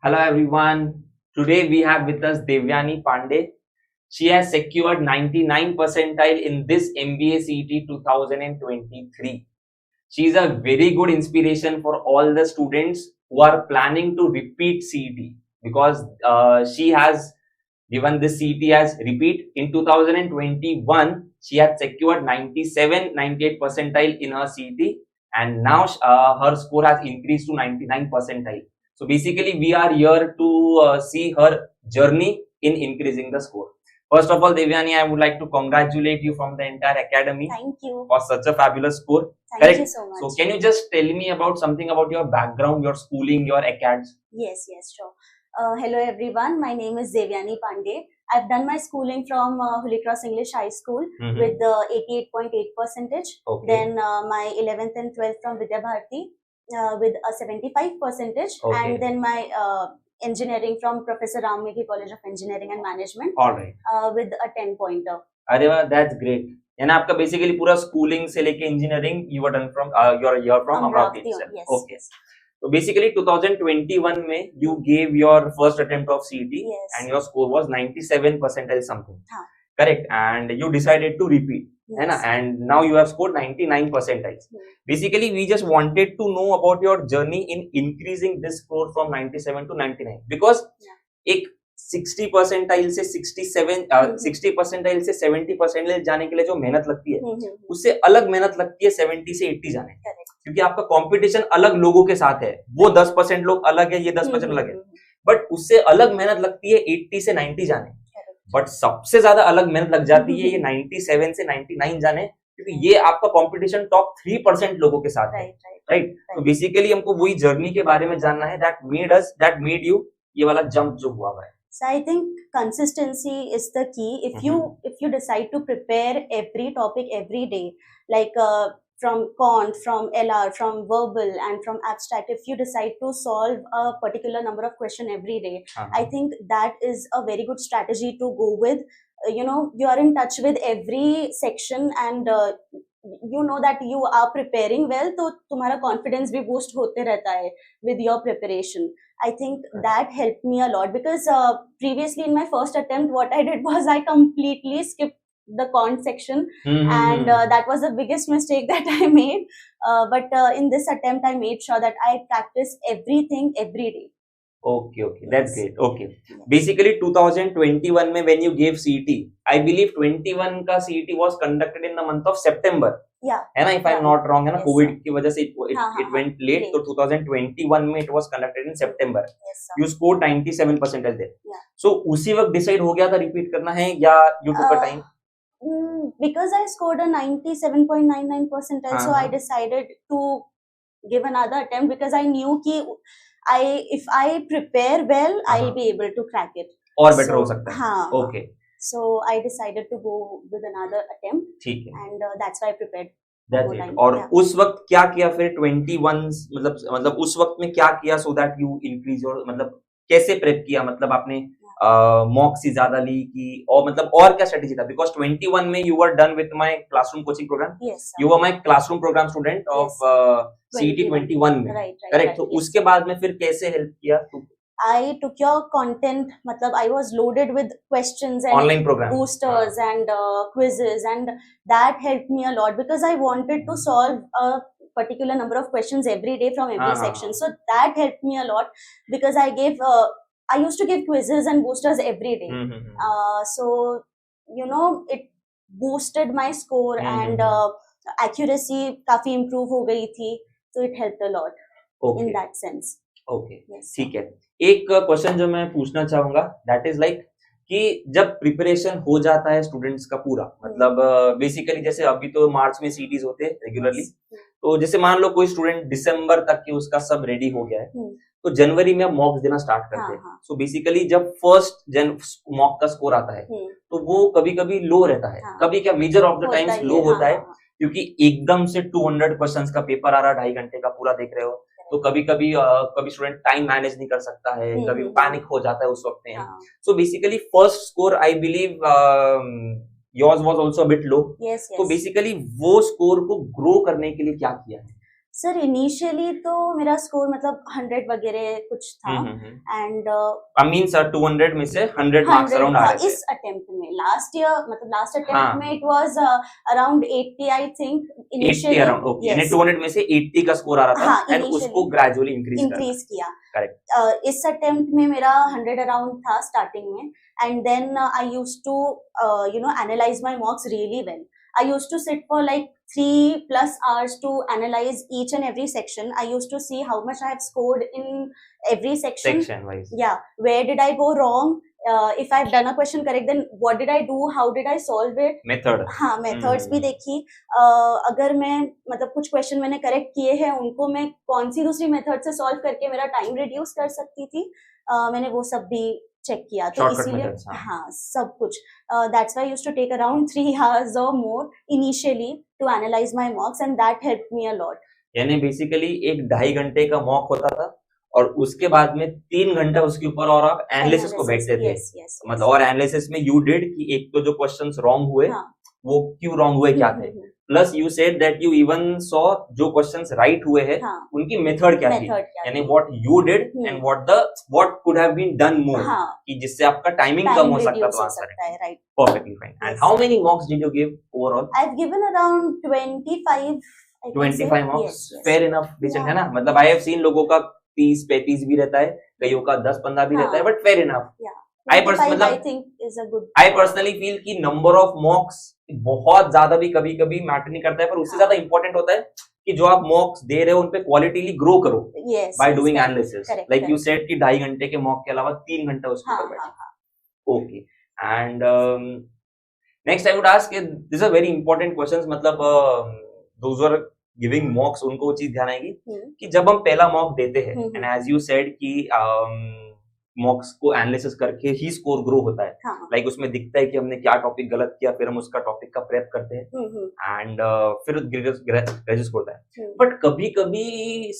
Hello everyone. Today we have with us Devyani Pandey. She has secured 99 percentile in this MBA CET 2023. She is a very good inspiration for all the students who are planning to repeat CET because she has given this CET as repeat. In 2021, she had secured 98 percentile in her CET, and now her score has increased to 99 percentile. So basically, we are here to see her journey in increasing the score. First of all, Devyani, I would like to congratulate you from the entire academy. Thank you. For such a fabulous score. Thank Correct? you so much. So can you just tell me about something about your background, your schooling, your acads? Yes, sure. Hello everyone, my name is Devyani Pandey. I've done my schooling from Holy Cross English High School with 88.8 percentage. Okay. Then my 11th and 12th from Vidya Bharati with a 75 percentage. Okay. And then my engineering from Professor Ramegi College of Engineering and Management All right. with a 10 pointer. अरे वाह, that's great. यानी आपका basically पूरा schooling से लेके engineering you were done from you're from Amravati itself. Yes. Okay. So basically 2021 में you gave your first attempt of CET Yes. and your score was 97 percentile something. हाँ. Correct. And you decided to repeat. Yes. है ना? And now you have scored 99 percentiles. Basically we just wanted to know about your journey in increasing this score from 97 to 99 because एक 60 percentile से 60 percentile से 70 percentile जाने के लिए जो मेहनत लगती है उससे अलग मेहनत लगती है 70 से 80 जाने क्योंकि आपका कंपटीशन अलग लोगों के साथ है। वो 10% लोग अलग है, ये 10% अलग है, बट उससे अलग मेहनत लगती है 80 से 90 जाने। बट सबसे ज्यादा अलग मेहनत लग जाती है ये 97 से 99 जाने क्योंकि ये आपका कंपटीशन टॉप 3% लोगों के साथ है। राइट। तो बेसिकली हमको वही जर्नी के बारे में जानना है दैट मेड यू ये वाला जंप जो हुआ है। So I think consistency is the key. If you decide to prepare every topic every day, like from quant, from LR, from verbal, and from abstract, if you decide to solve a particular number of questions every day, I think that is a very good strategy to go with. You are in touch with every section and you know that you are preparing well, तो तुम्हारा confidence भी boost होते रहता है with your preparation. I think that helped me a lot because previously in my first attempt, what I did was I completely skipped the quant section and that was the biggest mistake that I made. But in this attempt, I made sure that I practice everything every day. Okay, that's great. Okay, basically 2021 में when you gave CET, I believe 21 का CET was conducted in the month of September. Yeah. है ना? If I'm not wrong, है ना? Yes, COVID की वजह से it went late. late. तो 2021 में it was conducted in September. Yes, sir. You scored 97 percentile there. Yeah. So उसी वक्त decide हो गया था repeat करना है या you took a time? Because I scored a 97.99 percentile, so I decided to give another attempt because I knew कि if I prepare well, I'll be able to crack it. और better हो सकता है. हाँ. Okay. So I decided to go with another attempt. ठीक है. And that's why I prepared. That's it. और उस वक्त क्या किया फिर 21 मतलब उस वक्त में क्या किया so that you increase your मतलब कैसे प्रेप किया मतलब आपने मॉक सी ज्यादा ली की और मतलब और क्या स्ट्रेटेजी था बिकॉज 21 में you were done with my classroom coaching program you were my classroom program student of CET 21 में करेक्ट। तो उसके बाद में फिर कैसे हेल्प किया? I took your content, matlab I was loaded with questions and online program boosters and quizzes, and that helped me a lot because I wanted to solve a particular number of questions every day from every section. So that helped me a lot because I used to give quizzes and boosters every day. So it boosted my score and accuracy काफी improve हो गई थी, so it helped a lot in that sense. Okay ठीक है। एक question जो मैं पूछना चाहूंगा दैट इज लाइक कि जब प्रिपरेशन हो जाता है स्टूडेंट्स का पूरा मतलब बेसिकली जैसे अभी तो मार्च में सीटीज होते हैं रेगुलरली, तो जैसे मान लो कोई स्टूडेंट दिसंबर तक के उसका सब रेडी हो गया है तो जनवरी में मॉक्स देना स्टार्ट करते हैं। सो बेसिकली जब फर्स्ट मॉक का स्कोर आता है तो वो कभी कभी लो रहता है, कभी क्या मेजर ऑफ द टाइम्स लो होता है क्योंकि एकदम से 200 क्वेश्चंस का पेपर आ रहा है, 2.5 घंटे का पूरा देख रहे हो, तो कभी स्टूडेंट टाइम मैनेज नहीं कर सकता है, कभी पैनिक हो जाता है उस वक्त में। So basically first score I believe yours was also a bit लो। तो बेसिकली वो स्कोर को ग्रो करने के लिए क्या किया है? सर इनिशियली तो मेरा स्कोर मतलब 100 वगैरह कुछ था एंड आई मीन सर 200 में से 100 मार्क्स 100 अराउंड आ था रहे थे इस अटेम्प्ट में, लास्ट ईयर मतलब लास्ट हाँ अटेम्प्ट में it was around 80 I think 80 initially, around okay यानी यस 200 में से 80 का स्कोर आ रहा हाँ था एंड उसको इनिशियली ग्रेजुअली इंक्रीज करना इंक्रीज किया। करेक्ट इस अटेम्प्ट में मेरा 100 अराउंड था स्टार्टिंग में and then I used to analyse my mocks really well. I used to sit for like 3+ hours to analyze each and every section. I used to see how much I have scored in every section. Section wise Yeah, where did I go wrong? If I've done a question correct, then what did I do? How did I solve it? Method हाँ methods भी देखी। अगर मैं मतलब कुछ question मैंने correct किए हैं उनको मैं कौन सी दूसरी मेथड से सॉल्व करके मेरा टाइम रिड्यूस कर सकती थी, मैंने वो सब भी चेक किया। तो शॉर्टकट इसीलिए मेथड्स हाँ सब कुछ that's why I used to take around 3 hours or more initially to analyze my mocks and that helped me a lot. यानी बेसिकली एक 2.5 घंटे का मॉक होता था और उसके बाद में 3 घंटा उसके ऊपर और आप एनालिसिस को बैठते थे yes, yes, मतलब और एनालिसिस में यू डिड कि एक तो जो क्वेश्चंस रॉन्ग हुए हाँ वो क्यों रॉन्ग हुए क्या थे plus you said that you even saw जो क्वेश्चंस राइट हुए हैं हाँ उनकी मेथड क्या थी मेथड क्या यानी what you did and what could have been done more हाँ कि जिससे आपका टाइमिंग कम टाइम हो सकता रिड्यूस तो हो आंसर सकता है, right. Perfectly fine and how many mocks did you give overall I've given around 25 I can say. 25 mocks Yes, yes. Fair enough decent Yeah. है ना मतलब आई हैव सीन लोगों का 30 35 भी रहता है कईयों का 10 15 भी रहता है हाँ. But fair enough Yeah. I 25 मतलब I think is a good. I personally feel कि नंबर ऑफ मॉक्स बहुत ज्यादा भी कभी कभी मैटर नहीं करता है पर उससे हाँ. ज्यादा इंपॉर्टेंट होता है कि जो आप मॉक्स दे रहे हो उन पे क्वालिटीली ग्रो करो Yes. By yes, doing correct, analysis correct, like you correct. Said कि 2.5 घंटे के मॉक के अलावा 3 घंटा उसके हाँ ऊपर हाँ बैठे हाँ okay and next I would ask this are very important questions मतलब दोज आर गिविंग मॉक्स उनको वो चीज ध्यान आएगी कि जब हम पहला मॉक देते हैं एंड एज यू सेड कि मॉक्स को एनालिसिस करके ही स्कोर ग्रो होता है हाँ लाइक उसमें दिखता है कि हमने क्या टॉपिक गलत किया फिर हम उसका टॉपिक का प्रेप करते हैं एंड फिर ग्रेजुएट होता है बट कभी कभी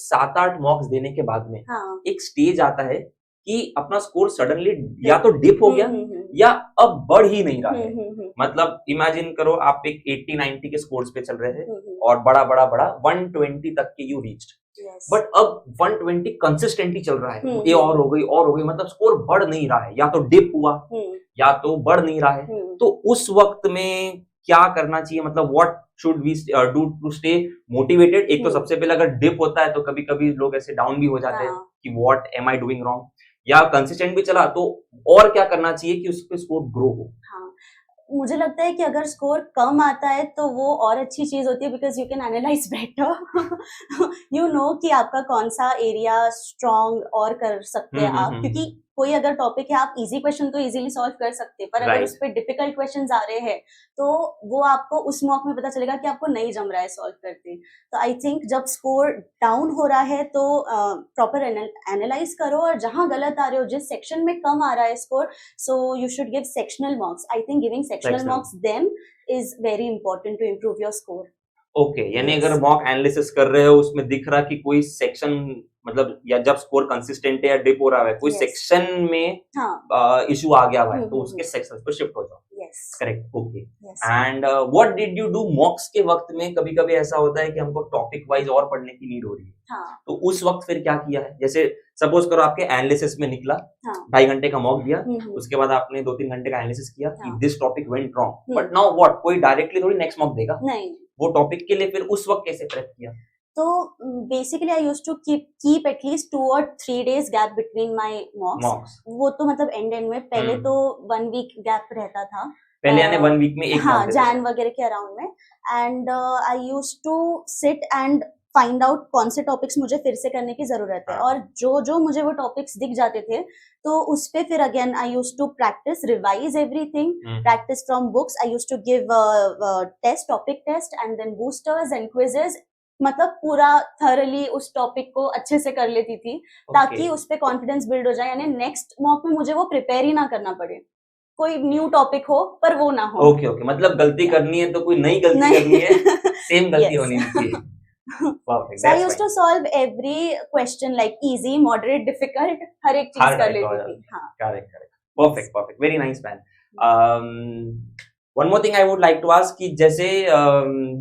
7-8 मॉक्स देने के बाद में हाँ एक स्टेज आता है कि अपना स्कोर सडनली या तो डिप हो गया या अब बढ़ ही नहीं रहा है मतलब इमेजिन करो आप एक 80-90 के स्कोर्स पे चल रहे थे और बड़ा बड़ा बड़ा 120 तक के यू रीच्ड Yes. बट अब 120 कंसिस्टेंटली चल रहा है ये और हो गई मतलब स्कोर बढ़ नहीं रहा है या तो डिप हुआ या तो बढ़ नहीं रहा है तो उस वक्त में क्या करना चाहिए मतलब what should we do to stay motivated एक तो सबसे पहले अगर डिप होता है तो कभी कभी लोग ऐसे डाउन भी हो जाते हैं कि what am I doing wrong या कंसिस्टेंट भी चला तो और क्या करना चाहिए कि उस पे स्कोर ग्रो हो हाँ मुझे लगता है कि अगर स्कोर कम आता है तो वो और अच्छी चीज होती है because you can analyse better you know कि आपका कौन सा एरिया स्ट्रॉन्ग और कर सकते हैं आप क्योंकि कोई अगर टॉपिक है आप इजी क्वेश्चन तो इजीली सॉल्व कर सकते हैं पर अगर उस पर डिफिकल्ट क्वेश्चंस आ रहे हैं तो वो आपको उस मॉक में पता चलेगा कि आपको नहीं जम रहा है सॉल्व करते। तो आई थिंक जब स्कोर डाउन हो रहा है तो प्रॉपर एनालाइज करो और जहां गलत आ रहे हो जिस सेक्शन में कम आ रहा है score so you should give sectional mocks. I think giving sectional mocks then is very important to improve your score. Okay यानी अगर मॉक एनालिसिस कर रहे हो उसमें दिख रहा कि कोई सेक्शन मतलब या जब स्कोर कंसिस्टेंट है या डिप हो रहा है कोई सेक्शन में इशू आ गया हुआ है तो उसके सेक्शन पे शिफ्ट हो जाओ। Correct okay and what did you do मॉक्स के वक्त में कभी कभी ऐसा होता है कि हमको टॉपिक वाइज और पढ़ने की नीड हो रही है तो उस वक्त फिर क्या किया है जैसे सपोज करो आपके एनालिसिस में निकला 2.5 घंटे का मॉक दिया उसके बाद आपने 2-3 घंटे का एनालिसिस किया कि this topic went wrong but now what कोई डायरेक्टली थोड़ी नेक्स्ट मॉक देगा नहीं वो टॉपिक के लिए फिर उस वक्त कैसे प्रेप किया? तो basically I used to keep at least 2 or 3 days gap between my mocks. वो तो मतलब एंड में पहले तो 1 week गैप रहता था पहले यानी 1 week में एक हाँ जैन वगैरह के अराउंड में and I used to sit and find out कौन से टॉपिक्स मुझे फिर से करने की जरूरत है और जो मुझे वो टॉपिक्स दिख जाते थे तो उस पे फिर again I used to practice revise everything practice from books. I used to give test topic test and then boosters and quizzes मतलब पूरा थरली उस टॉपिक को अच्छे से कर लेती थी ताकि उस पे कॉन्फिडेंस बिल्ड हो जाए यानी नेक्स्ट मॉक में मुझे वो प्रिपेयर ही ना करना पड़े कोई न्यू टॉपिक हो पर वो ना हो। ओके मतलब गलती करनी है तो कोई नई गलती करनी है सेम गलती होनी चाहिए। Perfect. So I used to solve every question like easy, moderate, difficult, हर एक चीज कर लेती थी। हाँ. Correct. Perfect. Very nice man. One more thing I would like to ask कि जैसे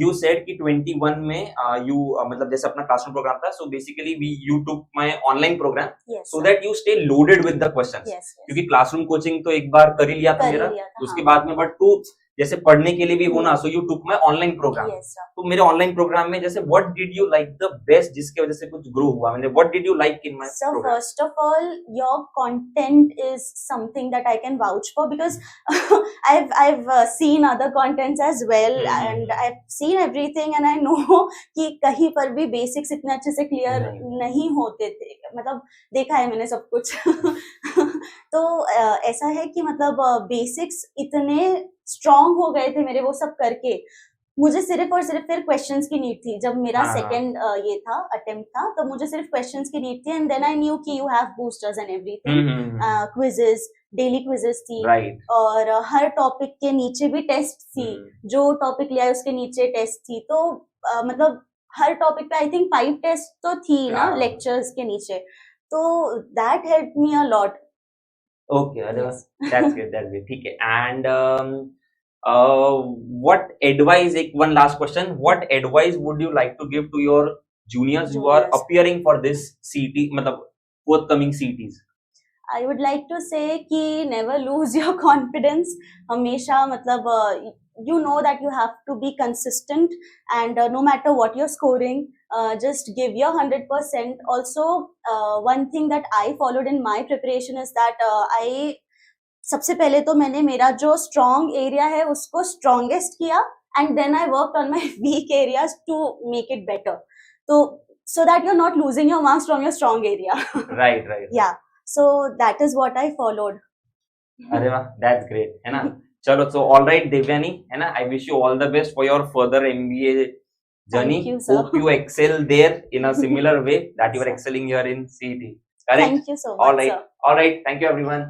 यू सेड कि 21 में यू मतलब जैसे अपना क्लासरूम प्रोग्राम था, so basically we you took my online program yes so sir. That you stay loaded with the questions, yes, yes. क्योंकि classroom coaching तो एक बार कर ही लिया था कर ही मेरा, लिया था, उसके हाँ. बाद में बट टू जैसे पढ़ने के लिए भी होना, hmm. So you took my online program. yes sir. तो मेरे ऑनलाइन प्रोग्राम में जैसे what did you like the best, जिसके वजह से कुछ ग्रो हुआ, मतलब what did you like in my So program? first of all, your content is something that I can vouch for because I've seen other contents as well and I've seen everything and I know कि कहीं पर भी basics इतने अच्छे से clear नहीं होते थे, मतलब देखा है मैंने सब कुछ. तो ऐसा है कि मतलब basics इतने strong हो गए थे मेरे वो सब करके, मुझे सिर्फ और सिर्फ फिर क्वेश्चंस की नीड थी. जब मेरा सेकंड ये था अटेम्प्ट था, तो मुझे सिर्फ क्वेश्चंस की नीड थी एंड देन आई न्यू कि you have boosters and everything, quizzes, daily quizzes थी, और हर टॉपिक के नीचे भी टेस्ट थी, जो टॉपिक लिया है उसके नीचे टेस्ट थी. तो मतलब हर टॉपिक पे आई थिंक 5 टेस्ट तो थी ना लेक्चर्स के नीचे, तो that help me a lot. Okay, that's good, ठीक है. And what advice, one last question, what advice would you like to give to your juniors who are appearing for this CT, मतलब forthcoming CTs? I would like to say कि never lose your confidence. हमेशा मतलब you know that you have to be consistent and no matter what you're scoring, just give your 100%. Also, one thing that I followed in my preparation is that सबसे पहले तो मैंने मेरा जो strong area है उसको स्ट्रॉन्गेस्ट किया and then I work on my weak areas to make it better, तो so that you're not losing your marks from your strong area. right yeah, so that is what I followed. अरे वाह, that's great, है ना. चलो, so all right Devyani, है ना, I wish you all the best for your further MBA journey. Thank you, sir. Hope you excel there in a similar way that you are excelling here in CET. Correct? Thank you so much, all right, sir. All right, thank you everyone.